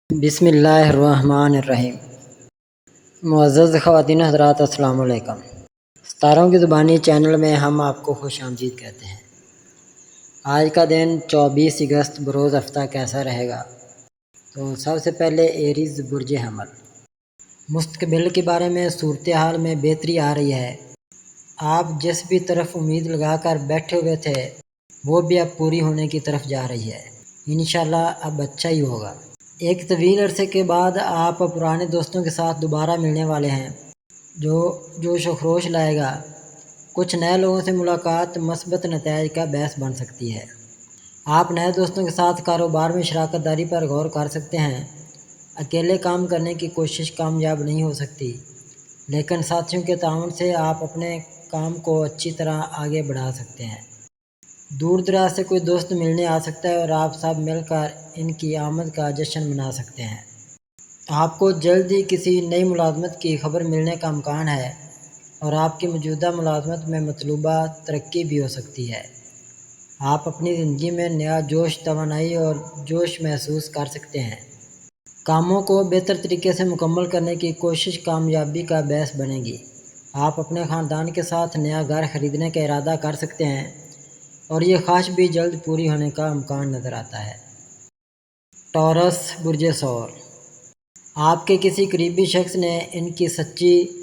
بسم اللہ الرحمن الرحیم۔ معزز خواتین حضرات، السلام علیکم۔ ستاروں کی زبانی چینل میں ہم آپ کو خوش آمدید کہتے ہیں۔ آج کا دن 24 اگست بروز ہفتہ کیسا رہے گا؟ تو سب سے پہلے ایریز برج حمل، مستقبل کے بارے میں صورتحال میں بہتری آ رہی ہے۔ آپ جس بھی طرف امید لگا کر بیٹھے ہوئے تھے وہ بھی اب پوری ہونے کی طرف جا رہی ہے۔ انشاءاللہ اب اچھا ہی ہوگا۔ ایک طویل عرصے کے بعد آپ پرانے دوستوں کے ساتھ دوبارہ ملنے والے ہیں جو جوش و خروش لائے گا۔ کچھ نئے لوگوں سے ملاقات مثبت نتائج کا باعث بن سکتی ہے۔ آپ نئے دوستوں کے ساتھ کاروبار میں شراکت داری پر غور کر سکتے ہیں۔ اکیلے کام کرنے کی کوشش کامیاب نہیں ہو سکتی، لیکن ساتھیوں کے تعاون سے آپ اپنے کام کو اچھی طرح آگے بڑھا سکتے ہیں۔ دور دراز سے کوئی دوست ملنے آ سکتا ہے اور آپ سب مل کر ان کی آمد کا جشن منا سکتے ہیں۔ آپ کو جلد ہی کسی نئی ملازمت کی خبر ملنے کا امکان ہے اور آپ کی موجودہ ملازمت میں مطلوبہ ترقی بھی ہو سکتی ہے۔ آپ اپنی زندگی میں نیا جوش، توانائی اور جوش محسوس کر سکتے ہیں۔ کاموں کو بہتر طریقے سے مکمل کرنے کی کوشش کامیابی کا باعث بنے گی۔ آپ اپنے خاندان کے ساتھ نیا گھر خریدنے کا ارادہ کر سکتے ہیں اور یہ خواہش بھی جلد پوری ہونے کا امکان نظر آتا ہے۔ ٹورس برج ثور، آپ کے کسی قریبی شخص نے ان کی سچی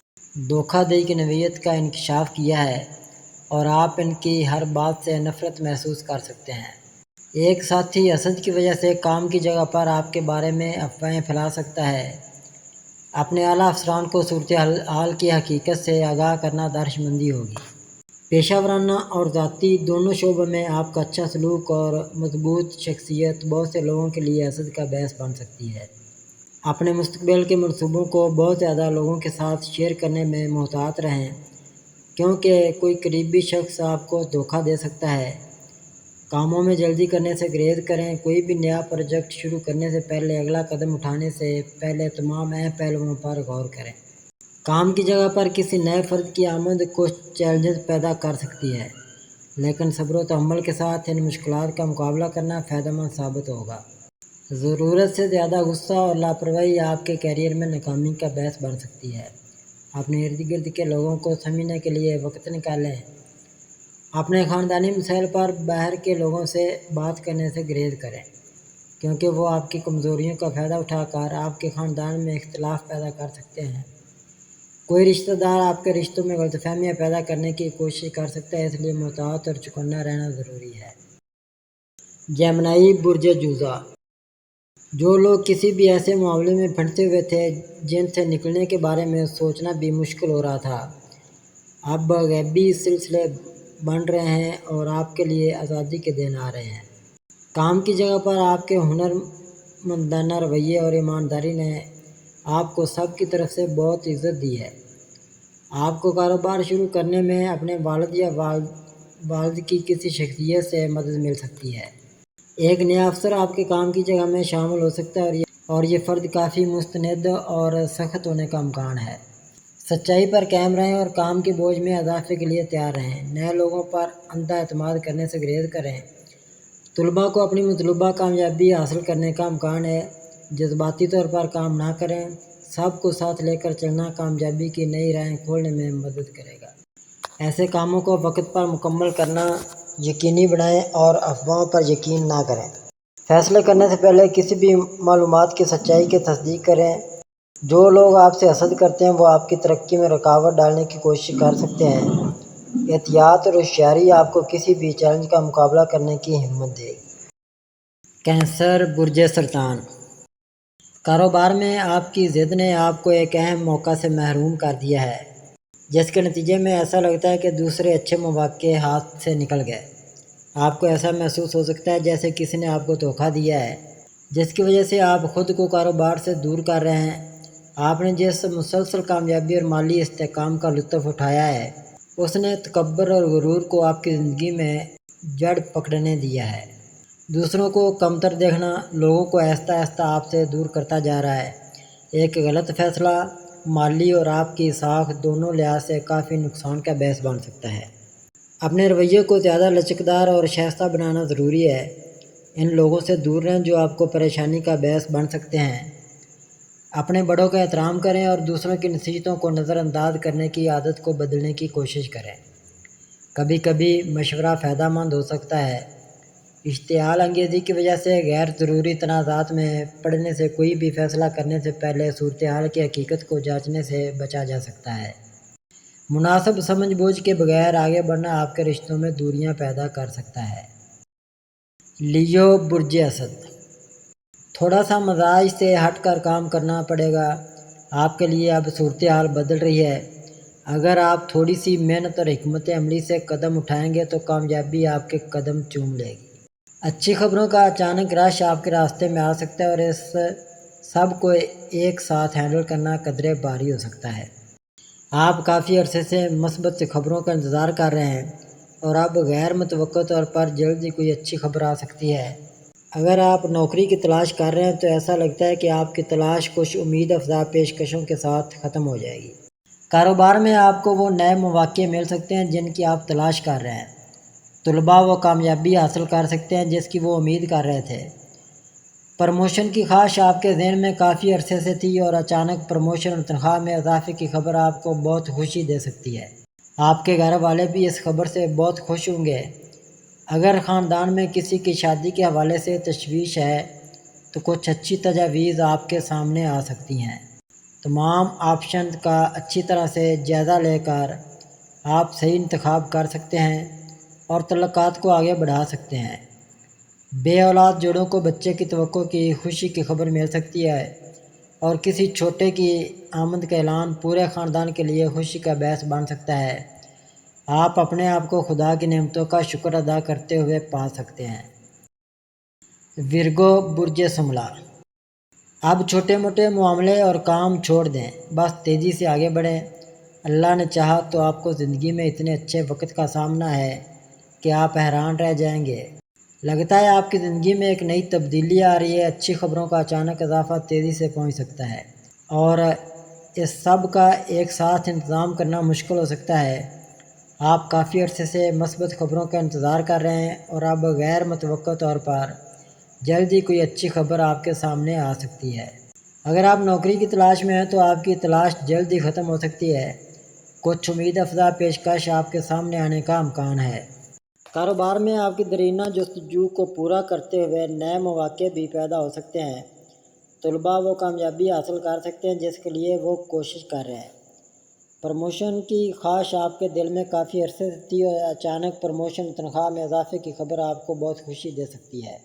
دھوکہ دہی کی نوعیت کا انکشاف کیا ہے اور آپ ان کی ہر بات سے نفرت محسوس کر سکتے ہیں۔ ایک ساتھی حسد کی وجہ سے کام کی جگہ پر آپ کے بارے میں افواہیں پھیلا سکتا ہے۔ اپنے اعلیٰ افسران کو صورتحال کی حقیقت سے آگاہ کرنا دانشمندی ہوگی۔ پیشہ ورانہ اور ذاتی دونوں شعبوں میں آپ کا اچھا سلوک اور مضبوط شخصیت بہت سے لوگوں کے لیے حسد کا باعث بن سکتی ہے۔ اپنے مستقبل کے منصوبوں کو بہت زیادہ لوگوں کے ساتھ شیئر کرنے میں محتاط رہیں، کیونکہ کوئی قریبی شخص آپ کو دھوکہ دے سکتا ہے۔ کاموں میں جلدی کرنے سے گریز کریں۔ کوئی بھی نیا پروجیکٹ شروع کرنے سے پہلے اگلا قدم اٹھانے سے پہلے تمام اہم پہلوؤں پر غور کریں۔ کام کی جگہ پر کسی نئے فرد کی آمد کچھ چیلنجز پیدا کر سکتی ہے، لیکن صبر و تحمل کے ساتھ ان مشکلات کا مقابلہ کرنا فائدہ مند ثابت ہوگا۔ ضرورت سے زیادہ غصہ اور لاپرواہی آپ کے کیریئر میں ناکامی کا باعث بن سکتی ہے۔ اپنے ارد گرد کے لوگوں کو سمجھنے کے لیے وقت نکالیں۔ اپنے خاندانی مسائل پر باہر کے لوگوں سے بات کرنے سے گریز کریں، کیونکہ وہ آپ کی کمزوریوں کا فائدہ اٹھا کر آپ کے خاندان میں اختلاف پیدا کر سکتے ہیں۔ کوئی رشتہ دار آپ کے رشتوں میں غلط فہمیاں پیدا کرنے کی کوشش کر سکتا ہے، اس لیے محتاط اور چوکنا رہنا ضروری ہے۔ جیمنائی برج جوزا، جو لوگ کسی بھی ایسے معاملے میں پھنسے ہوئے تھے جن سے نکلنے کے بارے میں سوچنا بھی مشکل ہو رہا تھا، اب غیبی سلسلے بن رہے ہیں اور آپ کے لیے آزادی کے دن آ رہے ہیں۔ کام کی جگہ پر آپ کے ہنرمندانہ رویے اور ایمانداری نے آپ کو سب کی طرف سے بہت عزت دی ہے۔ آپ کو کاروبار شروع کرنے میں اپنے والد یا والد کی کسی شخصیت سے مدد مل سکتی ہے۔ ایک نیا افسر آپ کے کام کی جگہ میں شامل ہو سکتا ہے اور یہ فرد کافی مستند اور سخت ہونے کا امکان ہے۔ سچائی پر قائم رہیں اور کام کے بوجھ میں اضافے کے لیے تیار رہیں۔ نئے لوگوں پر اندھا اعتماد کرنے سے گریز کریں۔ طلباء کو اپنی مطلوبہ کامیابی حاصل کرنے کا امکان ہے۔ جذباتی طور پر کام نہ کریں۔ سب کو ساتھ لے کر چلنا کامیابی کی نئی راہیں کھولنے میں مدد کرے گا۔ ایسے کاموں کو وقت پر مکمل کرنا یقینی بنائیں اور افواہوں پر یقین نہ کریں۔ فیصلے کرنے سے پہلے کسی بھی معلومات کی سچائی کی تصدیق کریں۔ جو لوگ آپ سے حسد کرتے ہیں وہ آپ کی ترقی میں رکاوٹ ڈالنے کی کوشش کر سکتے ہیں۔ احتیاط اور ہوشیاری آپ کو کسی بھی چیلنج کا مقابلہ کرنے کی ہمت دے گی۔ کینسر برج سرطان، کاروبار میں آپ کی ضد نے آپ کو ایک اہم موقع سے محروم کر دیا ہے، جس کے نتیجے میں ایسا لگتا ہے کہ دوسرے اچھے مواقع ہاتھ سے نکل گئے۔ آپ کو ایسا محسوس ہو سکتا ہے جیسے کسی نے آپ کو دھوکہ دیا ہے، جس کی وجہ سے آپ خود کو کاروبار سے دور کر رہے ہیں۔ آپ نے جس مسلسل کامیابی اور مالی استحکام کا لطف اٹھایا ہے، اس نے تکبر اور غرور کو آپ کی زندگی میں جڑ پکڑنے دیا ہے۔ دوسروں کو کمتر دیکھنا لوگوں کو آہستہ آہستہ آپ سے دور کرتا جا رہا ہے۔ ایک غلط فیصلہ مالی اور آپ کی ساکھ دونوں لحاظ سے کافی نقصان کا باعث بن سکتا ہے۔ اپنے رویے کو زیادہ لچکدار اور شائستہ بنانا ضروری ہے۔ ان لوگوں سے دور رہیں جو آپ کو پریشانی کا باعث بن سکتے ہیں۔ اپنے بڑوں کا احترام کریں اور دوسروں کی نصیحتوں کو نظر انداز کرنے کی عادت کو بدلنے کی کوشش کریں۔ کبھی کبھی مشورہ فائدہ مند ہو سکتا ہے۔ اشتعال انگیزی کی وجہ سے غیر ضروری تنازعات میں پڑنے سے کوئی بھی فیصلہ کرنے سے پہلے صورتحال کی حقیقت کو جانچنے سے بچا جا سکتا ہے۔ مناسب سمجھ بوجھ کے بغیر آگے بڑھنا آپ کے رشتوں میں دوریاں پیدا کر سکتا ہے۔ لیو برج اسد، تھوڑا سا مزاج سے ہٹ کر کام کرنا پڑے گا۔ آپ کے لیے اب صورتحال بدل رہی ہے۔ اگر آپ تھوڑی سی محنت اور حکمت عملی سے قدم اٹھائیں گے تو کامیابی آپ کے قدم چوم لے گی۔ اچھی خبروں کا اچانک رش آپ کے راستے میں آ سکتا ہے اور اس سب کو ایک ساتھ ہینڈل کرنا قدرے بھاری ہو سکتا ہے۔ آپ کافی عرصے سے مثبت خبروں کا انتظار کر رہے ہیں اور اب غیر متوقع طور پر جلد ہی کوئی اچھی خبر آ سکتی ہے۔ اگر آپ نوکری کی تلاش کر رہے ہیں تو ایسا لگتا ہے کہ آپ کی تلاش کچھ امید افزا پیشکشوں کے ساتھ ختم ہو جائے گی۔ کاروبار میں آپ کو وہ نئے مواقع مل سکتے ہیں جن کی آپ تلاش کر رہے ہیں۔ طلباء وہ کامیابی حاصل کر سکتے ہیں جس کی وہ امید کر رہے تھے۔ پروموشن کی خواہش آپ کے ذہن میں کافی عرصے سے تھی اور اچانک پروموشن اور تنخواہ میں اضافے کی خبر آپ کو بہت خوشی دے سکتی ہے۔ آپ کے گھر والے بھی اس خبر سے بہت خوش ہوں گے۔ اگر خاندان میں کسی کی شادی کے حوالے سے تشویش ہے تو کچھ اچھی تجاویز آپ کے سامنے آ سکتی ہیں۔ تمام آپشن کا اچھی طرح سے جائزہ لے کر آپ صحیح انتخاب کر سکتے ہیں اور تعلقات کو آگے بڑھا سکتے ہیں۔ بے اولاد جوڑوں کو بچے کی توقع کی خوشی کی خبر مل سکتی ہے اور کسی چھوٹے کی آمد کا اعلان پورے خاندان کے لیے خوشی کا باعث بن سکتا ہے۔ آپ اپنے آپ کو خدا کی نعمتوں کا شکر ادا کرتے ہوئے پا سکتے ہیں۔ ورگو برج سملا، اب چھوٹے موٹے معاملے اور کام چھوڑ دیں، بس تیزی سے آگے بڑھیں۔ اللہ نے چاہا تو آپ کو زندگی میں اتنے اچھے وقت کا سامنا ہے کہ آپ حیران رہ جائیں گے۔ لگتا ہے آپ کی زندگی میں ایک نئی تبدیلی آ رہی ہے۔ اچھی خبروں کا اچانک اضافہ تیزی سے پہنچ سکتا ہے اور اس سب کا ایک ساتھ انتظام کرنا مشکل ہو سکتا ہے۔ آپ کافی عرصے سے مثبت خبروں کا انتظار کر رہے ہیں اور اب غیر متوقع طور پر جلد ہی کوئی اچھی خبر آپ کے سامنے آ سکتی ہے۔ اگر آپ نوکری کی تلاش میں ہیں تو آپ کی تلاش جلد ہی ختم ہو سکتی ہے۔ کچھ امید افزا پیشکش آپ کے سامنے آنے کا امکان ہے۔ کاروبار میں آپ کی دیرینہ جستجو کو پورا کرتے ہوئے نئے مواقع بھی پیدا ہو سکتے ہیں۔ طلباء وہ کامیابی حاصل کر سکتے ہیں جس کے لیے وہ کوشش کر رہے ہیں۔ پروموشن کی خواہش آپ کے دل میں کافی عرصے سے تھی اور اچانک پروموشن تنخواہ میں اضافے کی خبر آپ کو بہت خوشی دے سکتی ہے۔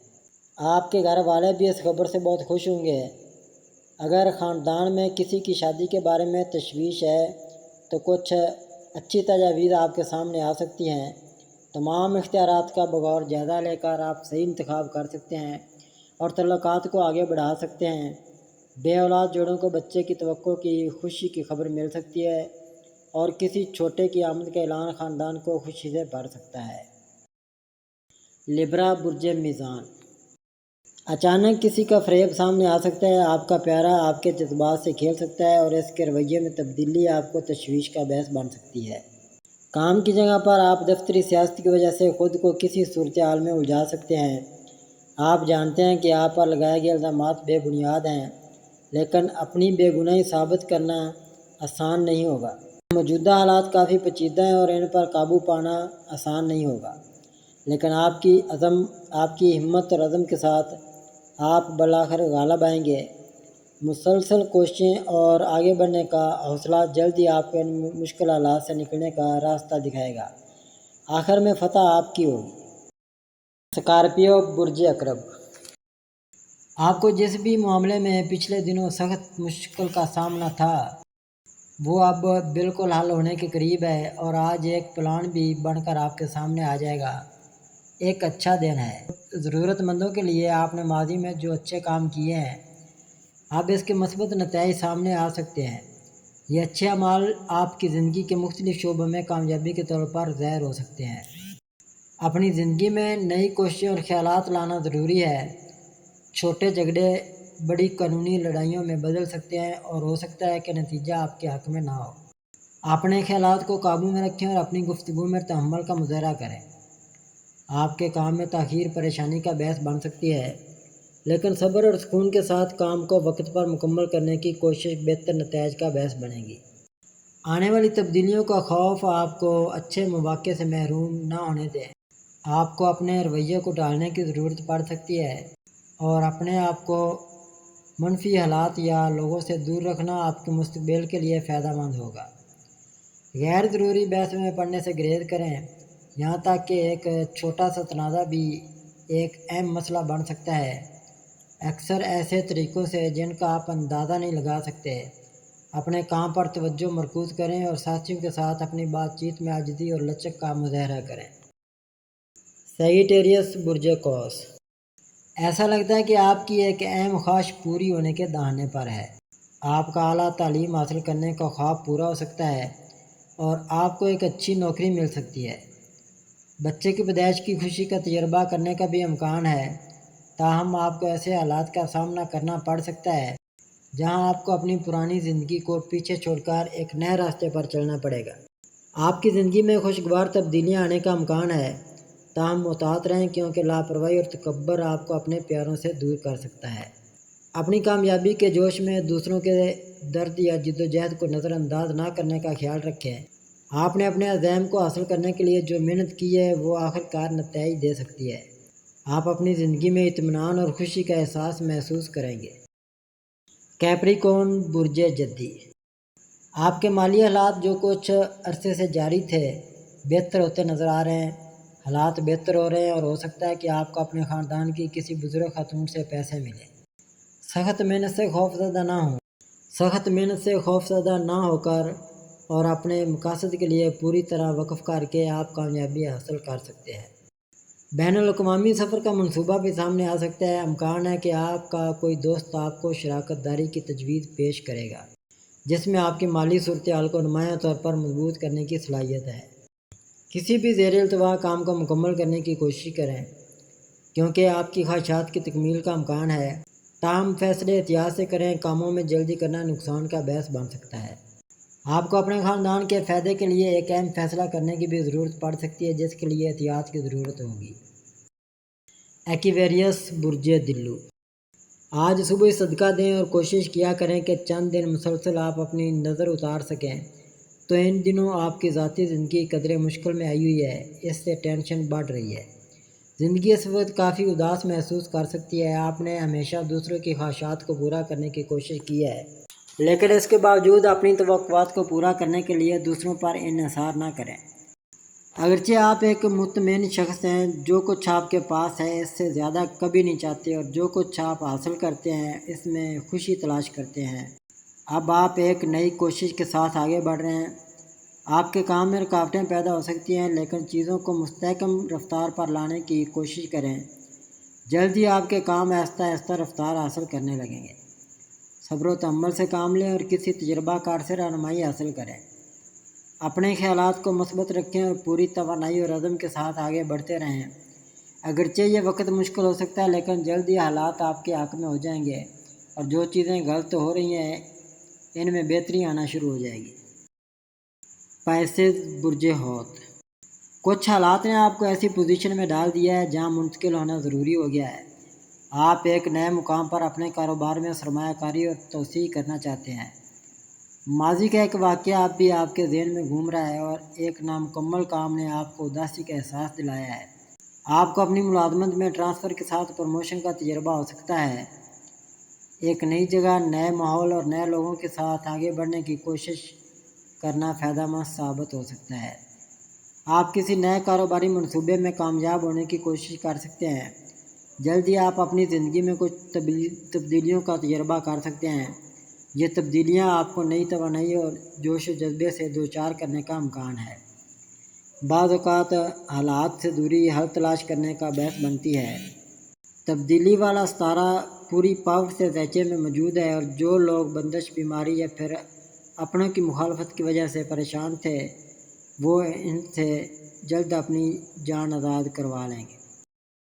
آپ کے گھر والے بھی اس خبر سے بہت خوش ہوں گے۔ اگر خاندان میں کسی کی شادی کے بارے میں تشویش ہے تو کچھ اچھی تجاویز آپ کے سامنے آ سکتی ہیں۔ تمام اختیارات کا بغور جائزہ لے کر آپ صحیح انتخاب کر سکتے ہیں اور تعلقات کو آگے بڑھا سکتے ہیں۔ بے اولاد جوڑوں کو بچے کی توقع کی خوشی کی خبر مل سکتی ہے اور کسی چھوٹے کی آمد کا اعلان خاندان کو خوشی سے بھر سکتا ہے۔ لبرا برج میزان، اچانک کسی کا فریب سامنے آ سکتا ہے۔ آپ کا پیارا آپ کے جذبات سے کھیل سکتا ہے اور اس کے رویے میں تبدیلی آپ کو تشویش کا باعث بن سکتی ہے۔ کام کی جگہ پر آپ دفتری سیاست کی وجہ سے خود کو کسی صورتحال میں الجھا سکتے ہیں۔ آپ جانتے ہیں کہ آپ پر لگائے گئے الزامات بے بنیاد ہیں، لیکن اپنی بے گناہی ثابت کرنا آسان نہیں ہوگا۔ موجودہ حالات کافی پیچیدہ ہیں اور ان پر قابو پانا آسان نہیں ہوگا، لیکن آپ کی ہمت اور عزم کے ساتھ آپ بالآخر غالب آئیں گے۔ مسلسل کوششیں اور آگے بڑھنے کا حوصلہ جلد ہی آپ کو ان مشکل حالات سے نکلنے کا راستہ دکھائے گا۔ آخر میں فتح آپ کی ہوگی۔ اسکارپیو برج عقرب، آپ کو جس بھی معاملے میں پچھلے دنوں سخت مشکل کا سامنا تھا وہ اب بالکل حل ہونے کے قریب ہے اور آج ایک پلان بھی بن کر آپ کے سامنے آ جائے گا۔ ایک اچھا دن ہے۔ ضرورت مندوں کے لیے آپ نے ماضی میں جو اچھے کام کیے ہیں اب اس کے مثبت نتائج سامنے آ سکتے ہیں۔ یہ اچھے اعمال آپ کی زندگی کے مختلف شعبوں میں کامیابی کے طور پر ظاہر ہو سکتے ہیں۔ اپنی زندگی میں نئی کوششیں اور خیالات لانا ضروری ہے۔ چھوٹے جھگڑے بڑی قانونی لڑائیوں میں بدل سکتے ہیں اور ہو سکتا ہے کہ نتیجہ آپ کے حق میں نہ ہو۔ اپنے خیالات کو قابو میں رکھیں اور اپنی گفتگو میں تحمل کا مظاہرہ کریں۔ آپ کے کام میں تاخیر پریشانی کا باعث بن سکتی ہے، لیکن صبر اور سکون کے ساتھ کام کو وقت پر مکمل کرنے کی کوشش بہتر نتائج کا باعث بنے گی۔ آنے والی تبدیلیوں کا خوف آپ کو اچھے مواقع سے محروم نہ ہونے دیں۔ آپ کو اپنے رویے کو ڈالنے کی ضرورت پڑ سکتی ہے اور اپنے آپ کو منفی حالات یا لوگوں سے دور رکھنا آپ کے مستقبل کے لیے فائدہ مند ہوگا۔ غیر ضروری بحث میں پڑنے سے گریز کریں، یہاں تک کہ ایک چھوٹا سا تنازع بھی ایک اہم مسئلہ بن سکتا ہے، اکثر ایسے طریقوں سے جن کا آپ اندازہ نہیں لگا سکتے۔ اپنے کام پر توجہ مرکوز کریں اور ساتھیوں کے ساتھ اپنی بات چیت میں عاجزی اور لچک کا مظاہرہ کریں۔ سیجیٹیریس برج قوس، ایسا لگتا ہے کہ آپ کی ایک اہم خواہش پوری ہونے کے دہانے پر ہے۔ آپ کا اعلیٰ تعلیم حاصل کرنے کا خواب پورا ہو سکتا ہے اور آپ کو ایک اچھی نوکری مل سکتی ہے۔ بچے کی پیدائش کی خوشی کا تجربہ کرنے کا بھی امکان ہے، تاہم آپ کو ایسے حالات کا سامنا کرنا پڑ سکتا ہے جہاں آپ کو اپنی پرانی زندگی کو پیچھے چھوڑ کر ایک نئے راستے پر چلنا پڑے گا۔ آپ کی زندگی میں خوشگوار تبدیلیاں آنے کا امکان ہے، تاہم محتاط رہیں کیونکہ لاپرواہی اور تکبر آپ کو اپنے پیاروں سے دور کر سکتا ہے۔ اپنی کامیابی کے جوش میں دوسروں کے درد یا جدوجہد کو نظر انداز نہ کرنے کا خیال رکھیں۔ آپ نے اپنے عزائم کو حاصل کرنے کے لیے جو محنت کی ہے وہ آخرکار نتائج دے سکتی ہے۔ آپ اپنی زندگی میں اطمینان اور خوشی کا احساس محسوس کریں گے۔ کیپریکون برج جدی، آپ کے مالی حالات جو کچھ عرصے سے جاری تھے بہتر ہوتے نظر آ رہے ہیں۔ حالات بہتر ہو رہے ہیں اور ہو سکتا ہے کہ آپ کو اپنے خاندان کی کسی بزرگ خاتون سے پیسے ملیں۔ سخت محنت سے خوفزدہ نہ ہو کر اور اپنے مقاصد کے لیے پوری طرح وقف کر کے آپ کامیابی حاصل کر سکتے ہیں۔ بین الاقوامی سفر کا منصوبہ بھی سامنے آ سکتا ہے۔ امکان ہے کہ آپ کا کوئی دوست آپ کو شراکت داری کی تجویز پیش کرے گا جس میں آپ کی مالی صورتحال کو نمایاں طور پر مضبوط کرنے کی صلاحیت ہے۔ کسی بھی زیر التوا کام کو مکمل کرنے کی کوشش کریں کیونکہ آپ کی خواہشات کی تکمیل کا امکان ہے، تاہم فیصلے احتیاط سے کریں، کاموں میں جلدی کرنا نقصان کا باعث بن سکتا ہے۔ آپ کو اپنے خاندان کے فائدے کے لیے ایک اہم فیصلہ کرنے کی بھی ضرورت پڑ سکتی ہے جس کے لیے احتیاط کی ضرورت ہوگی۔ ایکویریس برج دلو، آج صبح صدقہ دیں اور کوشش کیا کریں کہ چند دن مسلسل آپ اپنی نظر اتار سکیں، تو ان دنوں آپ کی ذاتی زندگی قدرے مشکل میں آئی ہوئی ہے، اس سے ٹینشن بڑھ رہی ہے۔ زندگی اس وقت کافی اداس محسوس کر سکتی ہے۔ آپ نے ہمیشہ دوسروں کی خواہشات کو پورا کرنے کی کوشش کی ہے، لیکن اس کے باوجود اپنی توقعات کو پورا کرنے کے لیے دوسروں پر انحصار نہ کریں۔ اگرچہ آپ ایک مطمئن شخص ہیں، جو کچھ آپ کے پاس ہے اس سے زیادہ کبھی نہیں چاہتے اور جو کچھ آپ حاصل کرتے ہیں اس میں خوشی تلاش کرتے ہیں۔ اب آپ ایک نئی کوشش کے ساتھ آگے بڑھ رہے ہیں۔ آپ کے کام میں رکاوٹیں پیدا ہو سکتی ہیں، لیکن چیزوں کو مستحکم رفتار پر لانے کی کوشش کریں۔ جلد ہی آپ کے کام آہستہ آہستہ رفتار حاصل کرنے لگیں گے۔ صبر و تحمل سے کام لیں اور کسی تجربہ کار سے رہنمائی حاصل کریں۔ اپنے خیالات کو مثبت رکھیں اور پوری توانائی اور عزم کے ساتھ آگے بڑھتے رہیں۔ اگرچہ یہ وقت مشکل ہو سکتا ہے، لیکن جلد ہی حالات آپ کے حق میں ہو جائیں گے اور جو چیزیں غلط ہو رہی ہیں ان میں بہتری آنا شروع ہو جائے گی۔ پائسز برج حوت، کچھ حالات نے آپ کو ایسی پوزیشن میں ڈال دیا ہے جہاں منتقل ہونا ضروری ہو گیا ہے۔ آپ ایک نئے مقام پر اپنے کاروبار میں سرمایہ کاری اور توسیع کرنا چاہتے ہیں۔ ماضی کا ایک واقعہ اب بھی آپ کے ذہن میں گھوم رہا ہے اور ایک نامکمل کام نے آپ کو اداسی کا احساس دلایا ہے۔ آپ کو اپنی ملازمت میں ٹرانسفر کے ساتھ پروموشن کا تجربہ ہو سکتا ہے۔ ایک نئی جگہ، نئے ماحول اور نئے لوگوں کے ساتھ آگے بڑھنے کی کوشش کرنا فائدہ مند ثابت ہو سکتا ہے۔ آپ کسی نئے کاروباری منصوبے میں کامیاب ہونے کی کوشش کر سکتے ہیں۔ جلد ہی آپ اپنی زندگی میں کچھ تبدیلیوں کا تجربہ کر سکتے ہیں۔ یہ تبدیلیاں آپ کو نئی توانائی اور جوش و جذبے سے دوچار کرنے کا امکان ہے۔ بعض اوقات حالات سے دوری حل تلاش کرنے کا باعث بنتی ہے۔ تبدیلی والا ستارہ پوری پاور سے ذیچے میں موجود ہے اور جو لوگ بندش، بیماری یا پھر اپنوں کی مخالفت کی وجہ سے پریشان تھے وہ ان سے جلد اپنی جان آزاد کروا لیں گے۔